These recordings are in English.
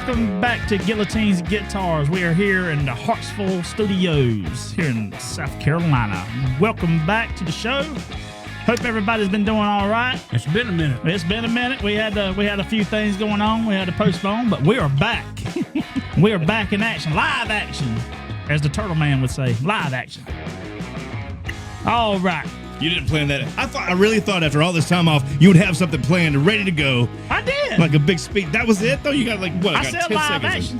welcome back to Guillotines Guitars. We are here in the Hartsville Studios here in South Carolina. Welcome back to the show. Hope everybody's been doing all right. It's been a minute. It's been a minute. We had a few things going on. We had to postpone, but we are back. We are back in action, live action, as the Turtle Man would say, live action. All right. You didn't plan that. I really thought after all this time off, you would have something planned and ready to go. I did. Like a big speech. That was it, though? You got like, what? I got said 10 live seconds. action.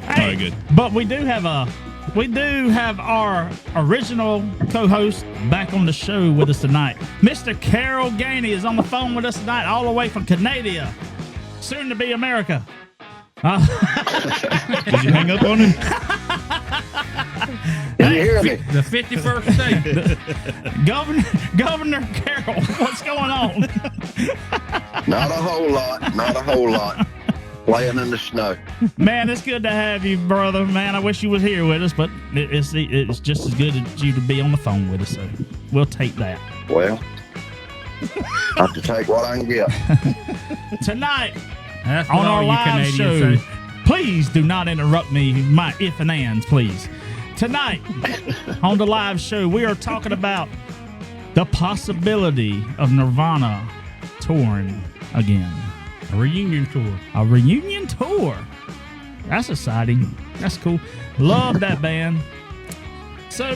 Hey, all right, good. But we do have our original co-host back on the show with us tonight. Mr. Carol Gainey is on the phone with us tonight, all the way from Canada, soon to be America. Did you hang up on him? Can you hear me? The 51st state. Governor Carol, what's going on? Not a whole lot. Not a whole lot. Playing in the snow. Man, it's good to have you, brother. Man, I wish you was here with us, but it's just as good as you to be on the phone with us, so we'll take that. Well, I have to take what I can get. Tonight, That's on what all our you live Canadians show, say. please do not interrupt me, my if and ands, please. Tonight, on the live show, we are talking about the possibility of Nirvana touring again. A reunion tour. A reunion tour. That's exciting. That's cool. Love that band. So,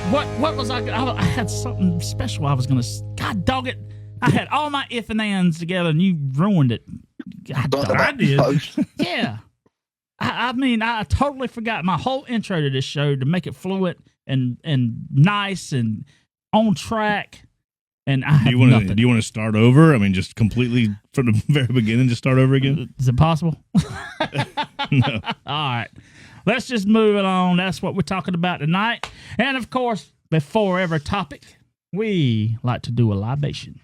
what was I had something special I was going to... God dog it. I had all my if and ands together and you ruined it. God dog it. I did. Yeah. I mean, I totally forgot my whole intro to this show to make it fluent and nice and on track. And I have nothing. Do you want to start over? I mean, just completely from the very beginning, just start over again? Is it possible? No. All right. Let's just move it on. That's what we're talking about tonight. And, of course, before every topic, we like to do a libation.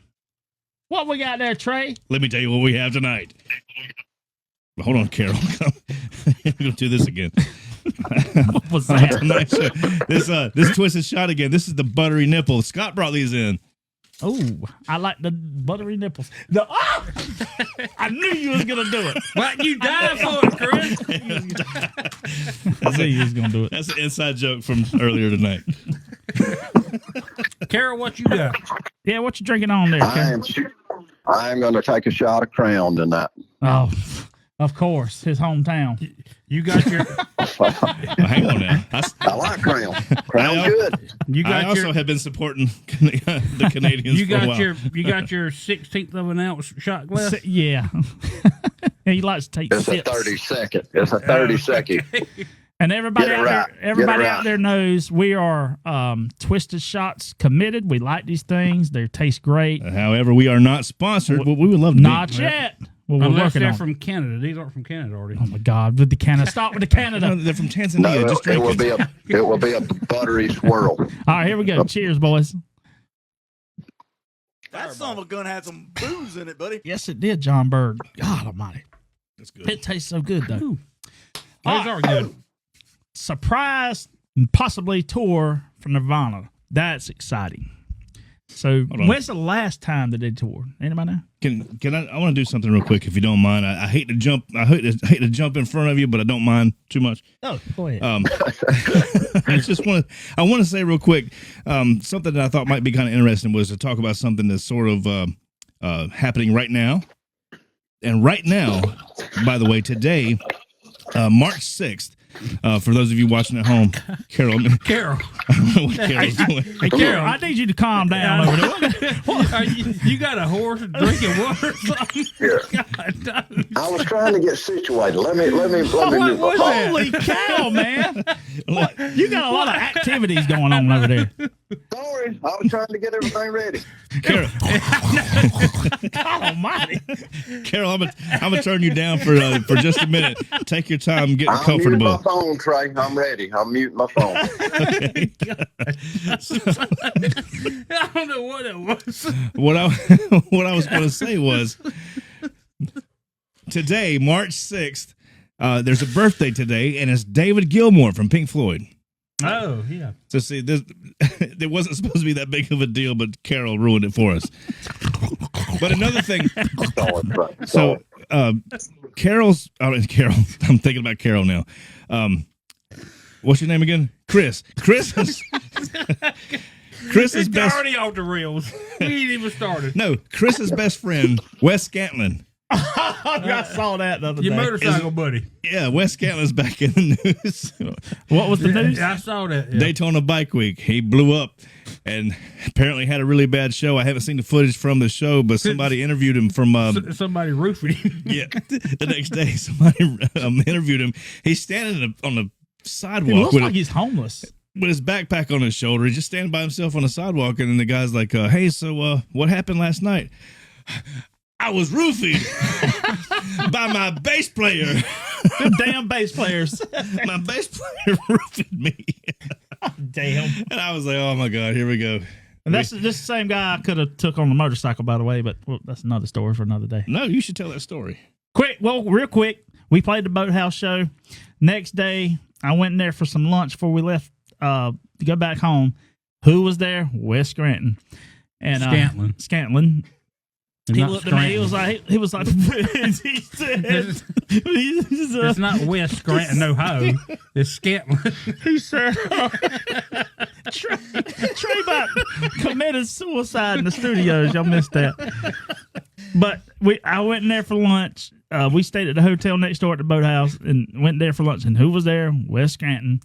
What we got there, Trey? Let me tell you what we have tonight. Hold on, Carol. We're going to do this again. What was that? Nice. This twisted shot again. This is the buttery nipple. Scott brought these in. Oh, I like the buttery nipples. I knew you was going to do it. What you died for it, Chris? I knew you was going to do it. That's an inside joke from earlier tonight. Carol, what you got? Yeah, what you drinking on there, Ken? I am going to take a shot of Crown tonight. Oh, of course, his hometown. You got your... Hang on now. I like Crown. Crown's good. You got I also have been supporting the Canadians You for a got while. you got your 16th of an ounce shot glass. Yeah. He likes to take It's sips. a 30-second. It's a 30-second. And everybody Get it out right. there, everybody Get it out right. there knows we are Twisted Shots committed. We like these things; they taste great. However, we are not sponsored. But we would love to Not be. yet. Well, we're Unless working they're on. from Canada. These aren't from Canada already. Oh my God! With the Canada, start with the Canada. No, they're from Tanzania. No, Just it drink will be a buttery swirl. All right, here we go. Cheers, boys. That son of a gun had some booze in it, buddy. Yes, it did, John Bird. God Almighty, That's good. it tastes so good though. Ooh. All Those right. are good. Surprise, possibly tour for Nirvana. That's exciting. So, Hold on. when's the last time that they toured? Anybody know? Can I want to do something real quick if you don't mind. I hate to jump. I hate to jump in front of you, but I don't mind too much. Oh, go ahead. I want to say real quick something that I thought might be kind of interesting was to talk about something that's sort of happening right now. And right now, by the way, today, March 6th. For those of you watching at home, Carol. Carol. I don't know what Carol's doing. Hey, Carol, I need you to calm down over there. You got a horse drinking water or something? Here. God, I was trying to get situated. Let me What move was my phone. that? Holy cow, man. What? You got a lot of activities going on over there. Sorry, I was trying to get everything ready. Carol, God almighty. Carol, I'm gonna turn you down for just a minute. Take your time, get I'm muting comfortable. my phone, Trey. I'm ready. I'm muting my phone. Okay. I don't know what it was. what I was going to say was today, March 6th, there's a birthday today, and it's David Gilmour from Pink Floyd. Oh, yeah. So see, this it wasn't supposed to be that big of a deal, but Carol ruined it for us. But another thing, So, Carol, I'm thinking about Carol now. What's your name again? Chris. Chris's It's best. already off the rails. We ain't even started. No, Chris's best friend, Wes Scantlin. I saw that the other Your day. motorcycle buddy. Yeah, Wes Scantlin's back in the news. What was the news? I saw that. Yeah. Daytona Bike Week. He blew up and apparently had a really bad show. I haven't seen the footage from the show, but somebody interviewed him from. Somebody roofing him. Yeah, the next day somebody interviewed him. He's standing on the sidewalk. It looks like he's homeless. With his backpack on his shoulder. He's just standing by himself on the sidewalk, and then the guy's like, hey, so what happened last night? I was roofied by my bass player. Them damn bass players. My bass player roofied me. Damn. And I was like, oh my God, here we go. And that's this the same guy I could have took on the motorcycle, by the way, but that's another story for another day. No, you should tell that story. Real quick. We played the Boathouse show. Next day, I went in there for some lunch before we left to go back home. Who was there? Wes Scranton. And Scantlin. He looked at me. He was like, he said, it's not West Scranton, Ohio. It's Scantlin. He said, Trey about committed suicide in the studios. Y'all missed that. But I went in there for lunch. We stayed at the hotel next door at the Boathouse and went there for lunch. And who was there? Wes Scranton.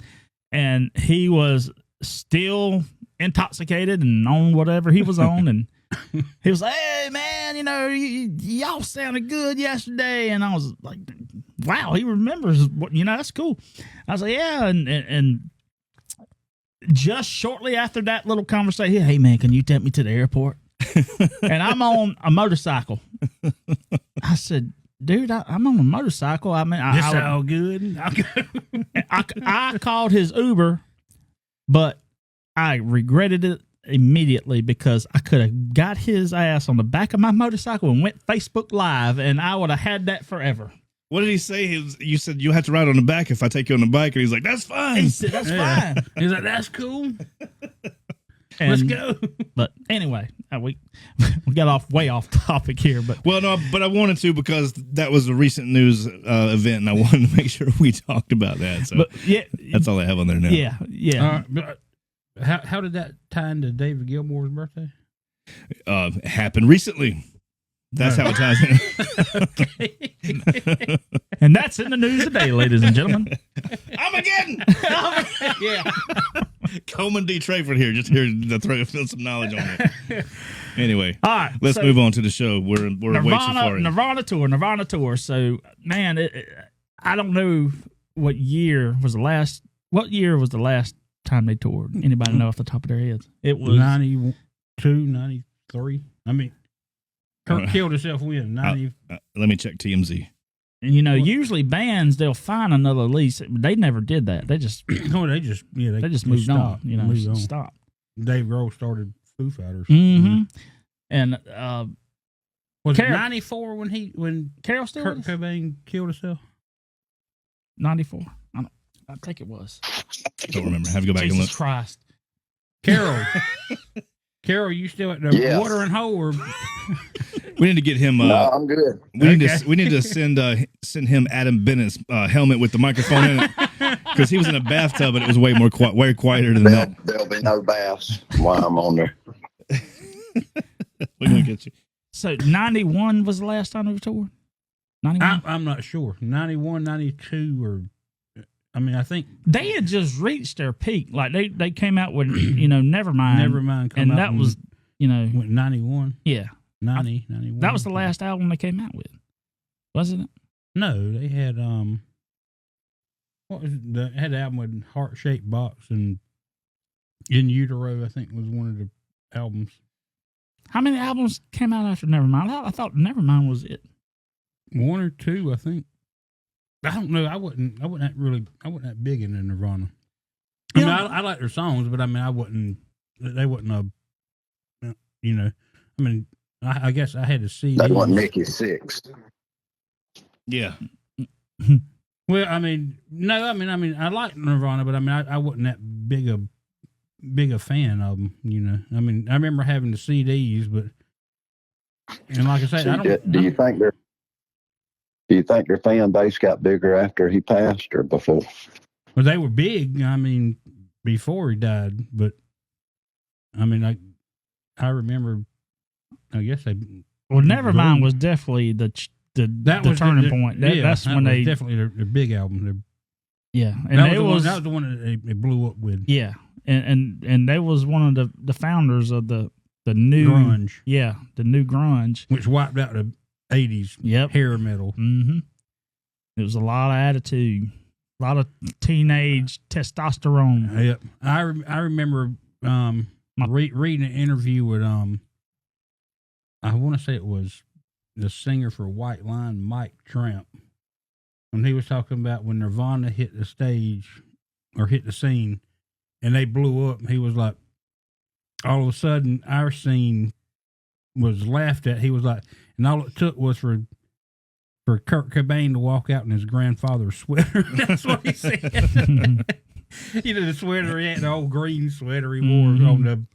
And he was still intoxicated and on whatever he was on. And he was like, hey, man, y'all sounded good yesterday. And I was like, wow, he remembers what, that's cool. I was like, yeah. And just shortly after that little conversation, hey, man, can you take me to the airport? And I'm on a motorcycle. I said, dude, I'm on a motorcycle. I mean, it's all good. I called his Uber, but I regretted it immediately because I could have got his ass on the back of my motorcycle and went Facebook Live, and I would have had that forever. What did he say? You said you have to ride on the back if I take you on the bike, and he's like, "That's fine. He said, that's fine." He's like, "That's cool. And, let's go." But anyway, we got way off topic here. But I wanted to because that was a recent news event, and I wanted to make sure we talked about that. So, that's all I have on there now. Yeah. How did that tie into David Gilmour's birthday? Happened recently. That's how it ties in. And that's in the news today, ladies and gentlemen. Armageddon! Yeah. Coleman D. Trayford here, just here to throw some knowledge on it. Anyway, all right, let's move on to the show. We're way too far in. Nirvana tour. So, man, I don't know what year was the last time they toured. Anybody know off the top of their heads? It was 92, 93. I mean, Kurt killed himself when 90. Let me check TMZ. And usually bands they'll find another lease. They never did that. They just they just moved stopped, on. Stop. Dave Grohl started Foo Fighters. Mm-hmm. And was it 94 when Carol still Kurt Cobain killed himself? 94. I think it was. Don't remember. Have to go back and look. Jesus Christ. Carol, you still at the watering hole? Or... We need to get him. No, I'm good. We need to send him Adam Bennett's helmet with the microphone in it because he was in a bathtub and it was way quieter than that. There'll be no baths while I'm on there. We're gonna get you. So 91 was the last time they toured. 91. I'm not sure. 91, 92, or I think they had just reached their peak. Like they came out with Nevermind, and that was 91. Yeah. 90, 91. That was the last album they came out with, wasn't it? No, they had what was it? They had an album with Heart Shaped Box and In Utero. I think was one of the albums. How many albums came out after Nevermind? I thought Nevermind was it. One or two, I think. I don't know. I wasn't that big into Nirvana. I like their songs, but I wasn't. They wasn't I guess I had to see. That wasn't Mickey Six. Yeah. Well, no. I like Nirvana, but I wasn't that big a fan of them. I remember having the CDs, but And like I said, So I don't. do you think their fan base got bigger after he passed or before? Well, they were big. I mean, before he died, but I mean, I remember. I guess they. Well, Nevermind was definitely the turning point. That's when they definitely their big album. Yeah, and that was the one that they blew up with. Yeah, and they was one of the founders of the new grunge. Yeah, the new grunge, which wiped out the 80s hair metal. Mm-hmm. It was a lot of attitude, a lot of teenage testosterone. Yep, I remember reading an interview with I want to say it was the singer for White Line, Mike Tramp, when he was talking about when Nirvana hit the stage or hit the scene and they blew up. He was like, all of a sudden our scene was laughed at. He was like, and all it took was for Kurt Cobain to walk out in his grandfather's sweater. That's what he said. You know, the sweater he had, the old green sweater he wore on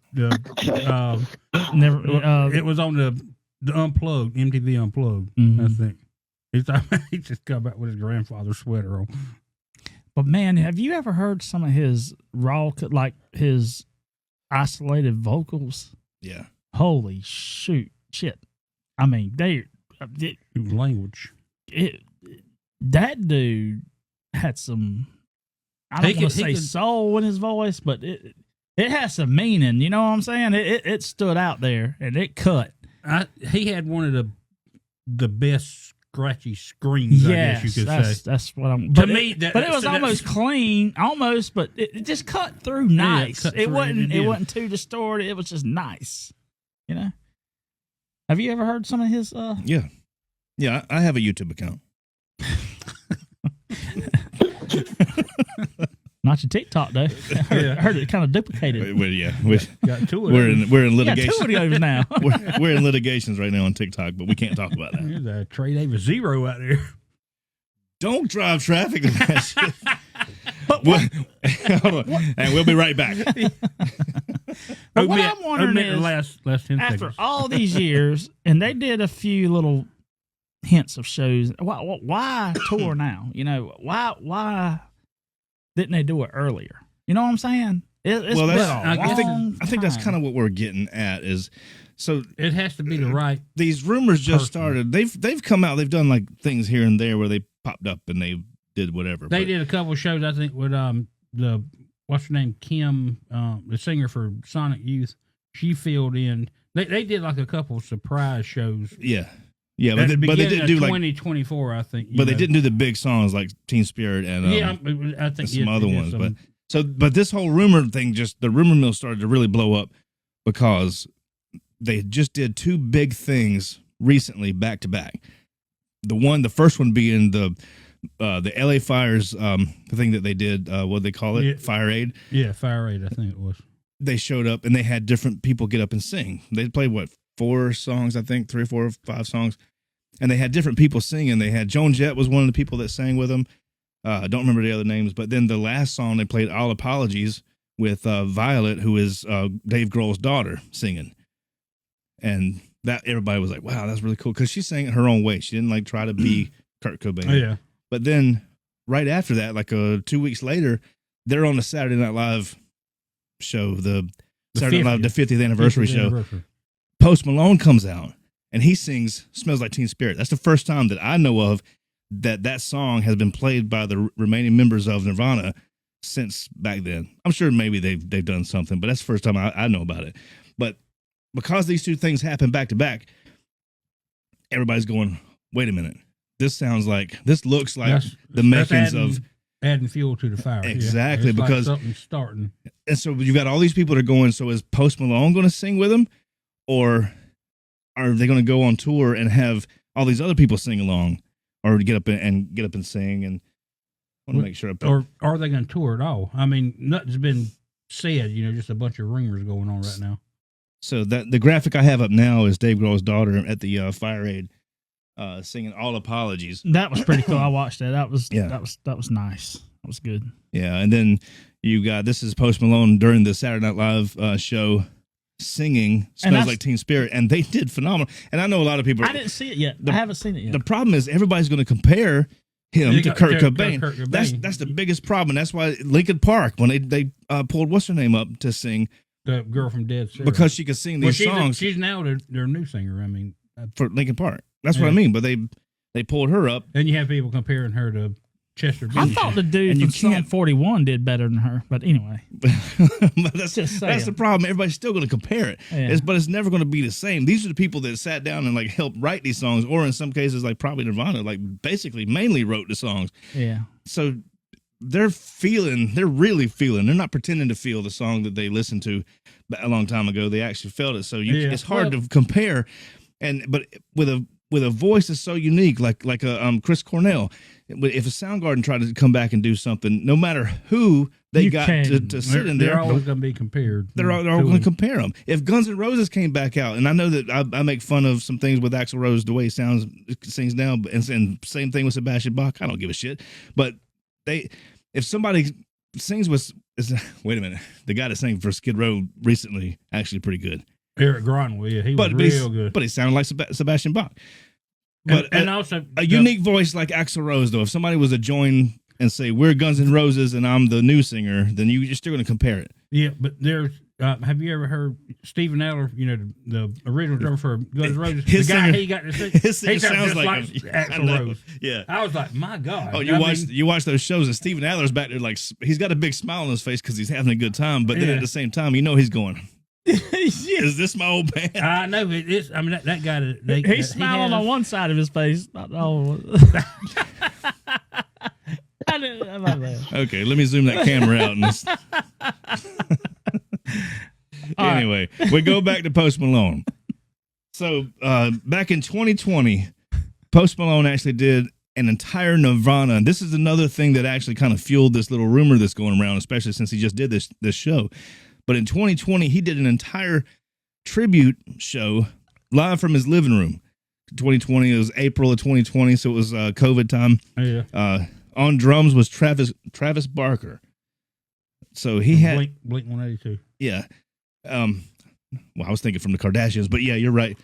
it was on the Unplugged, MTV Unplugged, I think. He just come back with his grandfather's sweater on. But man, have you ever heard some of his like his isolated vocals? Yeah. Holy shit! I mean, language. That dude had some. I don't want to say soul in his voice, but it has some meaning. You know what I'm saying? It stood out there and it cut. He had one of the best scratchy screams. Yes, I guess you could say. That's what I'm. To me, but it was almost clean, but it just cut through nice. It wasn't too distorted. It was just nice. You know. Have you ever heard some of his? Yeah. I have a YouTube account. Not your TikTok though. I heard it kind of duplicated. Got two of we're in litigation. Yeah, two videos now. we're in litigations right now on TikTok, but we can't talk about that. There's a Trey Davis zero out there. Don't drive traffic to that shit. Hold on. And we'll be right back. But what I'm wondering is, last 10 after seconds. all these years, and they did a few little hints of shows. Why tour now? You know, why didn't they do it earlier? You know what I'm saying? I think that's kind of what we're getting at is. So it has to be the right. These rumors just started. They've come out. They've done like things here and there where they popped up and they did whatever. They did a couple of shows, I think, with the what's her name, Kim, the singer for Sonic Youth. She filled in. They did like a couple of surprise shows. Yeah, but they didn't do 2024, I think. But they didn't do the big songs like Teen Spirit and I think some other ones. But this whole rumor thing, just the rumor mill started to really blow up because they just did two big things recently back to back. The first one being the LA Fires thing that they did. What they call it, Fire Aid. Yeah, Fire Aid. I think it was. They showed up and they had different people get up and sing. They played 4 songs, I think, 3 or 4 or 5 songs, and they had different people singing. They had Joan Jett was one of the people that sang with them. I don't remember the other names, but then the last song they played All Apologies with Violet, who is Dave Grohl's daughter, singing. And that everybody was like, wow, that's really cool. Because she sang it her own way. She didn't like try to be Kurt Cobain. Oh, yeah. But then right after that, like 2 weeks later, they're on the Saturday Night Live show, the Saturday Night Live, the 50th anniversary show. Post Malone comes out and he sings Smells Like Teen Spirit. That's the first time that I know of that song has been played by the remaining members of Nirvana since back then. I'm sure maybe they've done something, but that's the first time I know about it. But because these two things happen back to back, everybody's going, wait a minute. This looks like the makings of adding fuel to the fire. Exactly. It's because like something's starting. And so you've got all these people that are going, so is Post Malone going to sing with them? Or are they going to go on tour and have all these other people sing along or get up and sing? And I want to make sure. Or are they going to tour at all? I mean, nothing's been said, just a bunch of rumors going on right now. So the graphic I have up now is Dave Grohl's daughter at the Fire Aid singing All Apologies. That was pretty cool. I watched that. That was nice. That was good. Yeah, and then you got this is Post Malone during the Saturday Night Live show singing And "Smells Like Teen Spirit," and they did phenomenal. And I know a lot of people. I didn't see it yet. I haven't seen it yet. The problem is everybody's going to compare him to Kurt Cobain. Kurt Cobain. That's the biggest problem. That's why Linkin Park, when they pulled what's her name up to sing, the girl from Dead Sarah, because she could sing these songs. She's now their new singer. I mean, for Linkin Park. That's what I mean. But they pulled her up. Then you have people comparing her to Chester I Bennington. thought the dude from Sum 41 did better than her, but anyway. But that's Just saying. that's the problem. Everybody's still going to compare it, Yeah. but it's never going to be the same. These are the people that sat down and like helped write these songs, or in some cases, like probably Nirvana, like basically mainly wrote the songs. Yeah. So they're really feeling. They're not pretending to feel the song that they listened to a long time ago. They actually felt it. So it's hard to compare, but with a voice that's so unique, like a Chris Cornell. If a Soundgarden tried to come back and do something, no matter who they got to sit in there, they're always going to be compared. They're all going to compare them. If Guns N' Roses came back out, and I know that I make fun of some things with Axl Rose, the way he sings now, and same thing with Sebastian Bach. I don't give a shit. But if somebody sings with, wait a minute, the guy that sang for Skid Row recently, actually pretty good. Eric Gronwell, yeah, he was real good. But he sounded like Sebastian Bach. But and also a unique voice like Axl Rose, though, if somebody was to join and say, we're Guns N' Roses and I'm the new singer, then you're still going to compare it. Yeah, but there's, have you ever heard Steven Adler, the original drummer for Guns N' Roses? His the guy singer, he got to sing, his singer he sounds sounds just like Axl Rose. Yeah. I was like, my God. Oh, you watch those shows and Steven Adler's back there like, he's got a big smile on his face because he's having a good time, but then at the same time, he's going, is this my old band? I know it is. I mean, that guy. He's smiling on one side of his face. Not all. Okay, let me zoom that camera out. Anyway, we go back to Post Malone. So back in 2020, Post Malone actually did an entire Nirvana. And this is another thing that actually kind of fueled this little rumor that's going around, especially since he just did this show. But in 2020, he did an entire tribute show live from his living room. 2020, it was April of 2020, so it was COVID time. Yeah. On drums was Travis Barker. So he had Blink 182. Yeah. Well, I was thinking from the Kardashians, but yeah, you're right.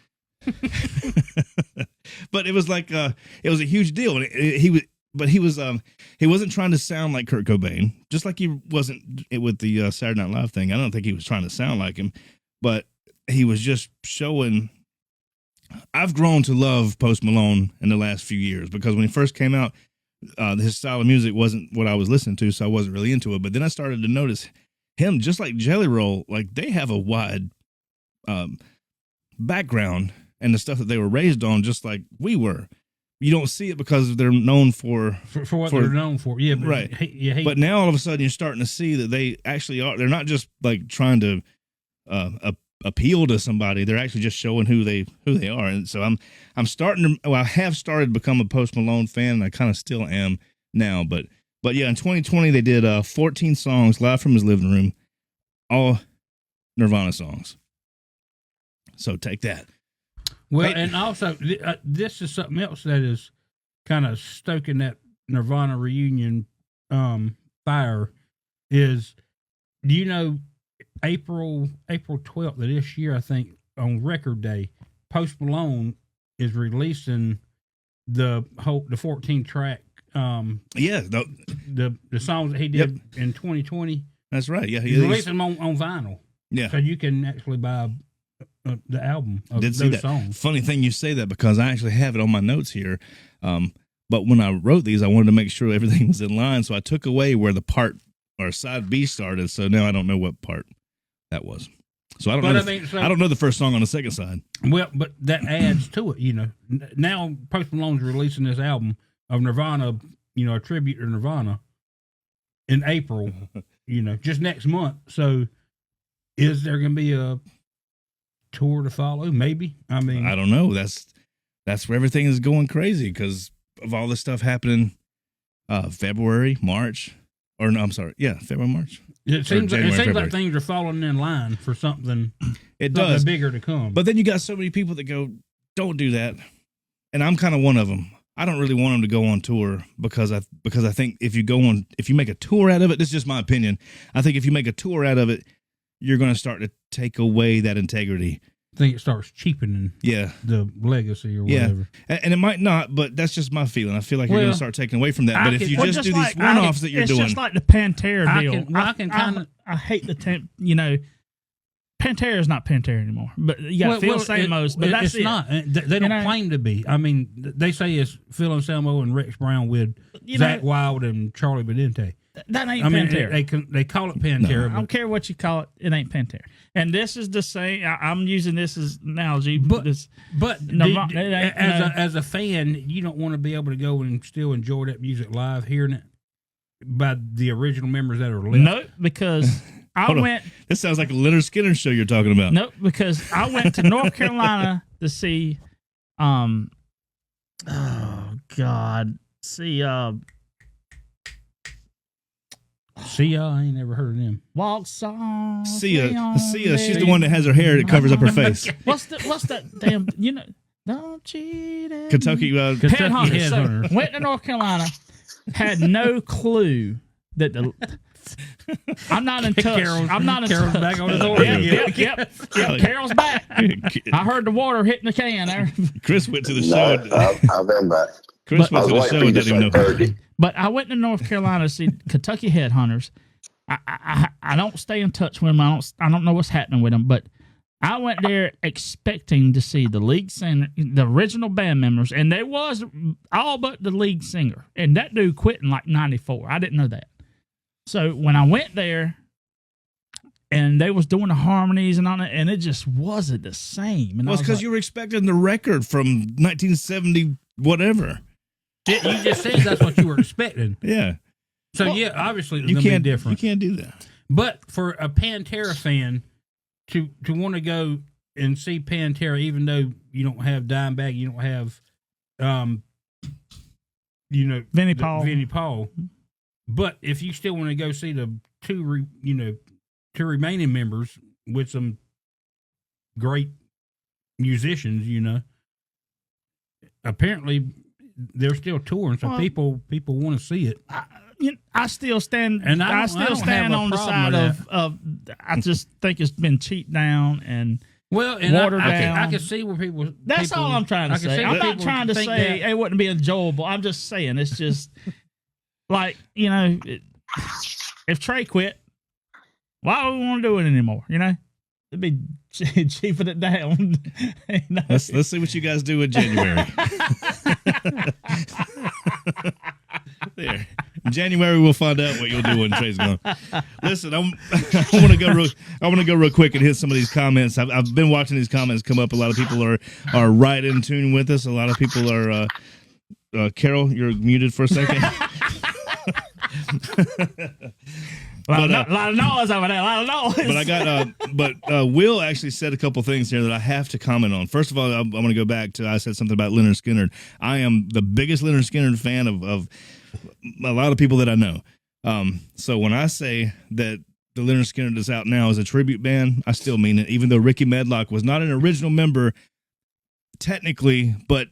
But it was like it was a huge deal, and he wasn't trying to sound like Kurt Cobain, just like he wasn't with the Saturday Night Live thing. I don't think he was trying to sound like him, but he was just showing. I've grown to love Post Malone in the last few years because when he first came out, his style of music wasn't what I was listening to, so I wasn't really into it. But then I started to notice him, just like Jelly Roll, like they have a wide background and the stuff that they were raised on, just like we were. You don't see it because they're known for what they're known for. Yeah, but right. But now all of a sudden you're starting to see that they actually are. They're not just like trying to appeal to somebody. They're actually just showing who they are. And so I'm starting to. Well, I have started to become a Post Malone fan, and I kind of still am now. But yeah, in 2020 they did 14 songs live from his living room, all Nirvana songs. So take that. Well, and also, this is something else that is kind of stoking that Nirvana reunion fire. Is, do you know, April 12th of this year, I think, on Record Day, Post Malone is releasing the 14 track. The songs that he did in 2020. That's right. Yeah, he's releasing them on vinyl. Yeah, so you can actually buy the album of Did those see that. songs. Funny thing you say that because I actually have it on my notes here. But when I wrote these, I wanted to make sure everything was in line, so I took away where the part or side B started. So now I don't know what part that was. So I don't know. I don't know the first song on the second side. Well, but that adds to it. You know, now Post Malone's releasing this album of Nirvana. You know, a tribute to Nirvana in April. You know, just next month. So, is there going to be a tour to follow? Maybe. I mean, I don't know. That's where everything is going crazy because of all this stuff happening. February, March, or no, I'm sorry. Yeah, February, March. It seems like things are falling in line for something. It does bigger to come. But then you got so many people that go, "Don't do that," and I'm kind of one of them. I don't really want them to go on tour because I think if you make a tour out of it, this is just my opinion. I think if you make a tour out of it, you're going to start to take away that integrity. I think it starts cheapening the legacy or whatever. And it might not, but that's just my feeling. I feel like you're going to start taking away from that. But if you just do like, these one-offs that you're doing. It's just like the Pantera deal. I hate the Pantera is not Pantera anymore. But you got Phil Samos, but that's it's not. They don't claim to be. I mean, they say it's Phil Anselmo and Rex Brown with Zach Wilde and Charlie Bedente. That ain't Pantera. They call it Pantera. I don't care what you call it. It ain't Pantera. And this is the same. I'm using this as an analogy. But as a fan, you don't want to be able to go and still enjoy that music live, hearing it by the original members that are left. No, because I went. This sounds like a Leonard Skinner show you're talking about. No, because I went to North Carolina to see. Oh God, see. Sia, I ain't never heard of them. Walk song. Sia, she's the one that has her hair that covers up her face. What's that damn? Don't cheat. Kentucky Headhunters. So, went to North Carolina, had no clue that the. I'm not in touch. Carol's back on his order. Yep. Carol's back. I heard the water hitting the can there. Chris went to the show. I've been back. Chris went to the show and didn't even know. But I went to North Carolina to see Kentucky Headhunters. I don't stay in touch with them. I don't know what's happening with them. But I went there expecting to see the lead singer, the original band members, and there was all but the lead singer. And that dude quit in like 94. I didn't know that. So when I went there, and they was doing the harmonies and all that, and it just wasn't the same. And well, it's because you were expecting the record from 1970 whatever. You just said that's what you were expecting. Yeah. So, obviously it's going to be different. You can't do that. But for a Pantera fan to want to go and see Pantera, even though you don't have Dimebag, you don't have, Vinnie Paul. But if you still want to go see the two remaining members with some great musicians, apparently they're still touring, so people want to see it. I still stand, and I still stand on the side of. I just think it's been cheaped down and watered down. I can see where people. That's all I'm trying to say. I'm not trying to say it wouldn't be enjoyable. I'm just saying it's just like if Trey quit, why would we want to do it anymore? It'd be cheaping it down. Let's see what you guys do in January. There. In January we'll find out what you'll do when Trey's gone. Listen, I want to go real quick and hit some of these comments. I've been watching these comments come up. A lot of people are right in tune with us. A lot of people are. Carol, you're muted for a second. A lot of noise over there. A lot of noise. But Will actually said a couple things here that I have to comment on. First of all, I'm going to go back to I said something about Leonard Skinner. I am the biggest Leonard Skinner fan of a lot of people that I know. So when I say that the Leonard Skinner that's out now is a tribute band, I still mean it. Even though Ricky Medlock was not an original member technically, but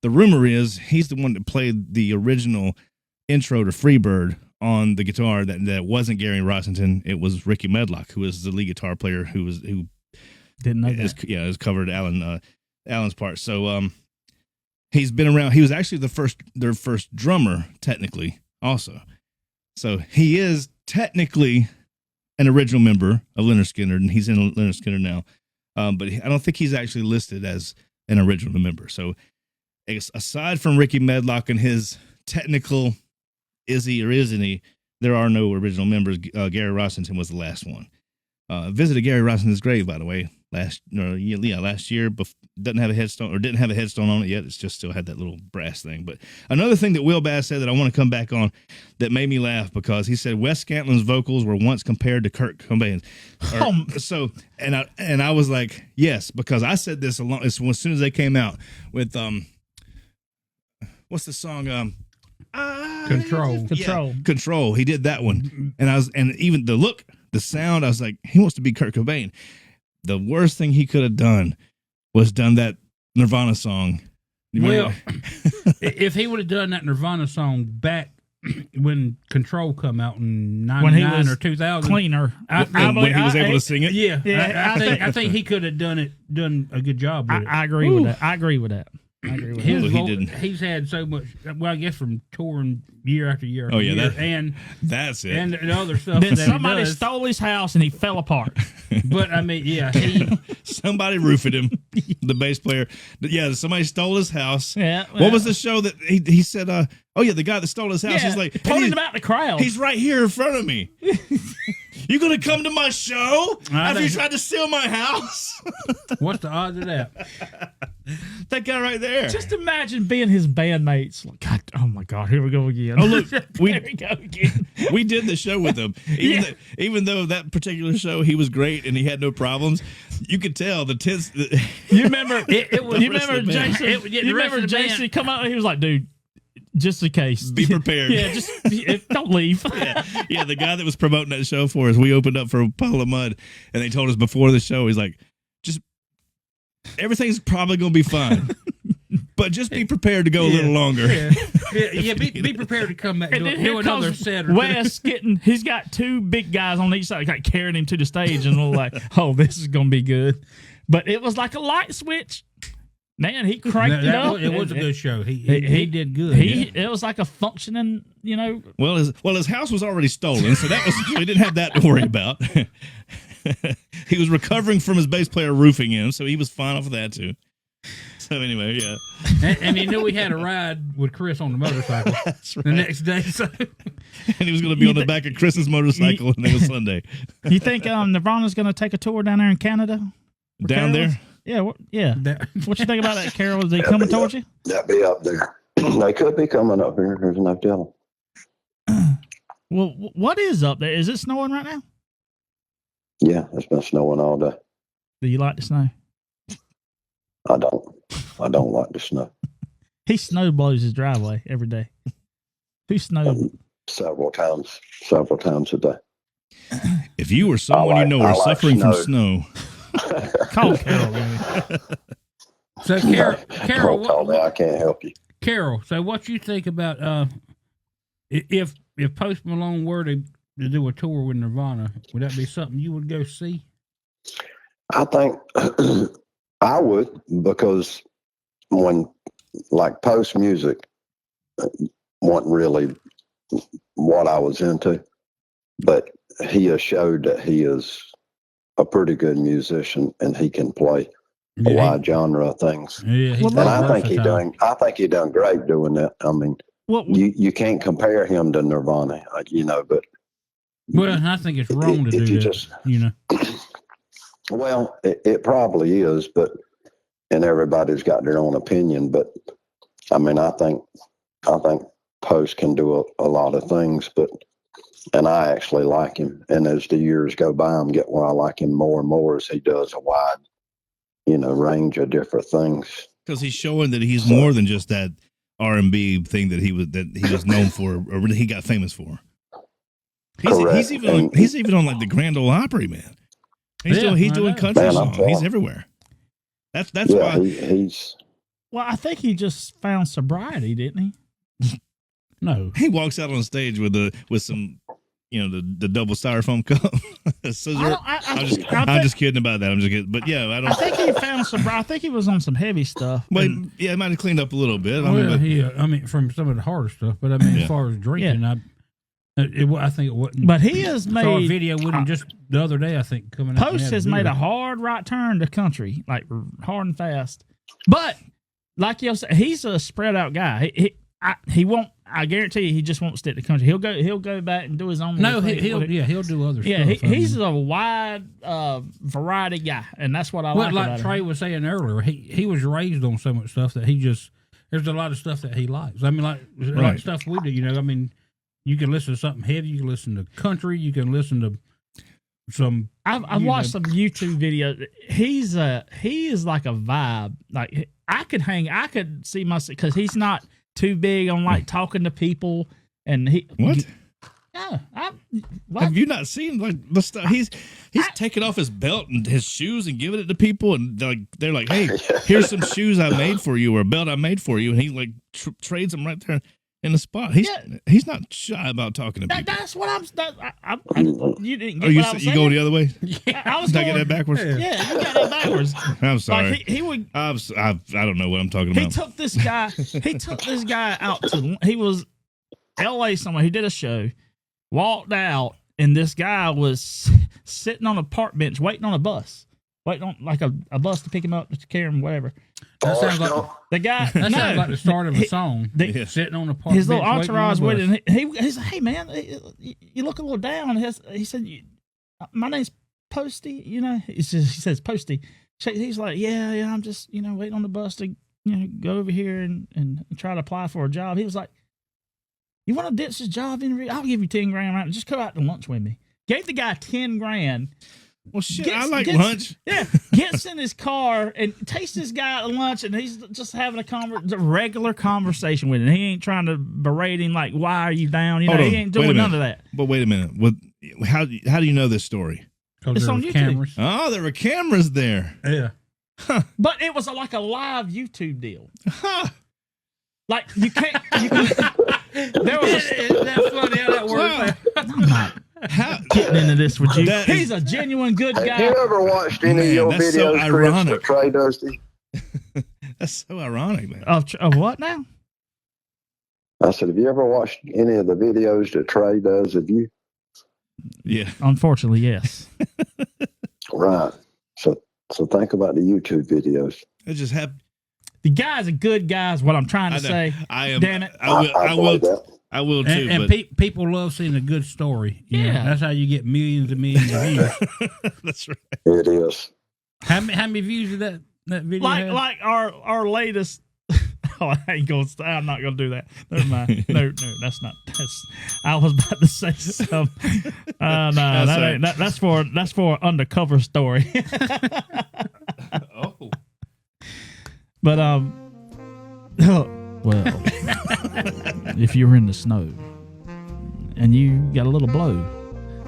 the rumor is he's the one that played the original intro to Freebird on the guitar. That wasn't Gary Rossington. It was Ricky Medlock, who was the lead guitar player who didn't know that. Has covered Alan's part. So he's been around. He was actually their first drummer technically also. So he is technically an original member of Leonard Skinner, and he's in Leonard Skinner now. But I don't think he's actually listed as an original member. So aside from Ricky Medlock and his technical is he or isn't he, there are no original members. Gary Rossington was the last one. Visited Gary Rossington's grave, by the way, last year. Didn't have a headstone on it yet. It's just still had that little brass thing. But another thing that Will Bass said that I want to come back on that made me laugh, because he said Wes Scantlin's vocals were once compared to Kurt Cobain's. So I was like, yes, because I said this as soon as they came out with what's the song? Control. Yeah, Control. He did that one, and even the look, the sound. I was like, he wants to be Kurt Cobain. The worst thing he could have done was done that Nirvana song. Well, if he would have done that Nirvana song back when Control come out in When he 99 was or 2000. cleaner. When he was able to sing it. Yeah, Yeah, I think he could have done a good job with it. I agree with that. I agree with that. His he vocal- didn't. He's had so much. Well, I guess from touring year after year. Oh, after yeah, year, that- That's it. and the other stuff Then that somebody he does. stole his house and he fell apart. But I mean, yeah, Somebody roofed him. The bass player. Yeah, somebody stole his house. Yeah. What was the show that he said? Oh yeah, the guy that stole his house. Yeah, He's like pointing about the crowd. He's right here in front of me. You gonna come to my show after you tried to steal my house? what's the odds of that? That guy right there. Just imagine being his bandmates. Like, God, oh my God, here we go again. Oh, look, here we go again. We did the show with him. Even though that particular show he was great and he had no problems, you could tell the tense. You remember? It was. You remember Jason? You remember Jason come out? He was like, "Dude, just in case, Be prepared." Yeah, just don't leave. Yeah, the guy that was promoting that show for us, we opened up for a pile of mud, and they told us before the show, he's like, just everything's probably gonna be fine. But just be prepared to go a little longer. Yeah, be prepared to come back And do then here another comes set or Wes getting. He's got two big guys on each side, like carrying him to the stage, and we're like, "Oh, this is gonna be good." But it was like a light switch. Man, he cranked it up. It was a good show. He did good. It was like a functioning, Well, his house was already stolen, so that was he didn't have that to worry about. He was recovering from his bass player roofing him, so he was fine off of that too. So anyway, yeah. And he knew he had a ride with Chris on the motorcycle the next day. So And he was going to be on the back of Chris's motorcycle next Sunday. You think Nirvana's going to take a tour down there in Canada? Down there? Yeah, yeah. What you think about that, Carol? Is they coming towards you? That'd be up there. They could be coming up here. There's no telling. Well, what is up there? Is it snowing right now? Yeah, it's been snowing all day. Do you like the snow? I don't like the snow. He snow blows his driveway every day. Who snowed? Several times a day. If you or someone I you know like are suffering from snow. snow, Call Carol. Man. So Carol, Don't call me. I can't help you. Carol. So what you think about if Post Malone were to do a tour with Nirvana, would that be something you would go see? I think I would, because when like Post music wasn't really what I was into, but he has showed that he is a pretty good musician and he can play a wide genre of things. Yeah, Well, And I think he done great doing that. I mean, Well, you can't compare him to Nirvana, but Well, I think it's wrong to if do you that. just- well, it probably is, but and everybody's got their own opinion. But I mean, I think Post can do a lot of things, and I actually like him. And as the years go by, I'm getting where I like him more and more as he does a wide, range of different things. because he's showing that he's more than just that R&B thing that he was known for, or he got famous for. He's even on like the Grand Ole Opry, man. He's doing country Man, songs. He's everywhere. That's Yeah, why he's well, I think he just found sobriety, didn't he? No. he walks out on stage with some the double styrofoam cup. I'm just kidding about that. I'm just kidding. But yeah, I think he found sobriety. I think he was on some heavy stuff. But yeah, it might have cleaned up a little bit. I mean, from some of the harder stuff, but I mean, as far as drinking, I think it wasn't. But he has saw a made video with him just the other day, I think, coming out. Post has made a hard right turn to country, like hard and fast. But like you said, he's a spread out guy. He won't. I guarantee you, he just won't stick to country. He'll go back and do his own. No, thing. he'll do other Yeah, stuff. he's a wide variety guy, and that's what I like. Like about Trey him. was saying earlier, he was raised on so much stuff that there's a lot of stuff that he likes. I mean, like stuff we do. I mean, you can listen to something heavy. You can listen to country. You can listen to some. I've watched some YouTube videos. He is like a vibe. Like I could see myself because he's not too big on like talking to people. And What? Yeah. Have you not seen like the stuff? He's taking off his belt and his shoes and giving it to people, and they're like, "Hey, here's some shoes I made for you, or a belt I made for you," and he like trades them right there. in the spot. He's not shy about talking to people. That's what I'm. You didn't Oh, get what I was you saying. going the other way? I was Did I going, get that backwards? Yeah, you got that backwards. I'm sorry. Like he would. I don't know what I'm talking He about. took this guy. He took this guy out to. He was L.A. somewhere. He did a show. Walked out, and this guy was sitting on a park bench waiting on a bus. Waiting on like a bus to pick him up, to carry him, whatever. That sounds like The guy. that sounds like the start of a song. Sitting on the park His bench little entourage with waiting him. He said, "Hey man, you look a little down." He said, "My name's Posty." You know, he says Posty. He's like, "Yeah, I'm just waiting on the bus to go over here and try to apply for a job." He was like, "You want to ditch this job interview? I'll give you $10,000 right now. Just go out to lunch with me." Gave the guy $10,000. Well, shit, I like lunch. Yeah, gets in his car and takes this guy to lunch, and he's just having a regular conversation with him. He ain't trying to berate him like, "Why are you down?" He ain't doing none of that. But wait a minute. How do you know this story? It's on YouTube. Cameras. Oh, there were cameras there. Yeah. But it was like a live YouTube deal. Huh. Like you can't. There was That's funny how that works. I'm not getting into this with you. He's a genuine good guy. Have you ever watched any of your that's so videos, Chris, ironic. with Trey Dusty? That's so ironic, man. Of what now? I said, have you ever watched any of the videos that Trey does of you? Yeah. Unfortunately, yes. Right. So think about the YouTube videos. It just happened. The guy's a good guy is what I'm trying to say. I am. Damn it. I will too. And but people love seeing a good story. You know, Yeah. that's how you get millions and millions of views. that's right. It is. How many views did that video have? Like our latest. Oh, I'm not gonna do that. Never mind. No, that's not. I was about to say something. No, that's for an undercover story. Oh. But well, if you're in the snow and you got a little blow,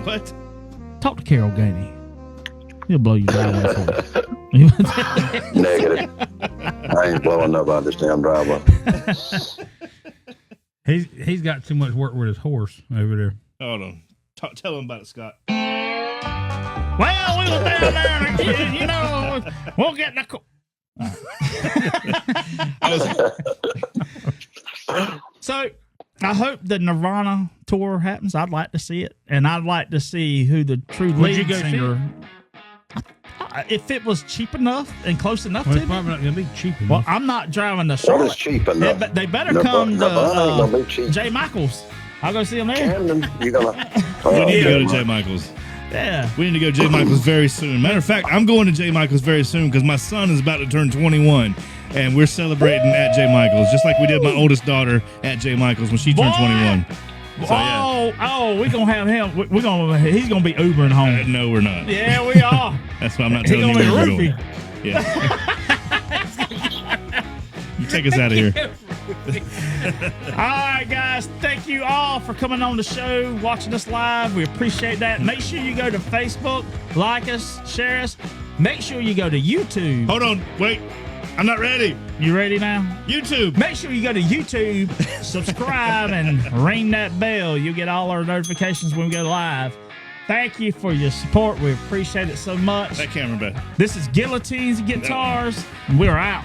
What? talk to Carol Gainey. He'll blow you driveway for you. Negative. I ain't blowing nobody's damn driveway. He's got too much work with his horse over there. Hold on. Tell him about it, Scott. Well, we were down there, and, we'll get in the. So I hope the Nirvana tour happens. I'd like to see it, and I'd like to see who the true Would you lead go see singer. If it was cheap enough and close enough Well, to it's me. probably not going to be cheap enough. Well, I'm not driving to What Charlotte. is cheap enough? They better Nirvana come ain't gonna be to cheap. Jay Michaels. I'll go see him there. Camden, you gonna? We need to go to yeah. Jay Michaels. Yeah. We need to go to Jay Michaels very soon. Matter of fact, I'm going to Jay Michaels very soon because my son is about to turn 21, and we're celebrating at Jay Michaels, just like we did my oldest daughter at Jay Michaels when she turned 21. So, yeah. We're gonna have him. He's gonna be Ubering home. No, we're not. Yeah, we are. That's why I'm not He's telling gonna you be where we're going. roofie. Yeah. You take us out of here. All right, guys. Thank you all for coming on the show, watching us live. We appreciate that. Make sure you go to Facebook, like us, share us. Make sure you go to YouTube. Hold on. Wait. I'm not ready. You ready now? YouTube. Make sure you go to YouTube, subscribe, and ring that bell. You'll get all our notifications when we go live. Thank you for your support. We appreciate it so much. That camera back. This is Guillotines and Guitars, and we're out.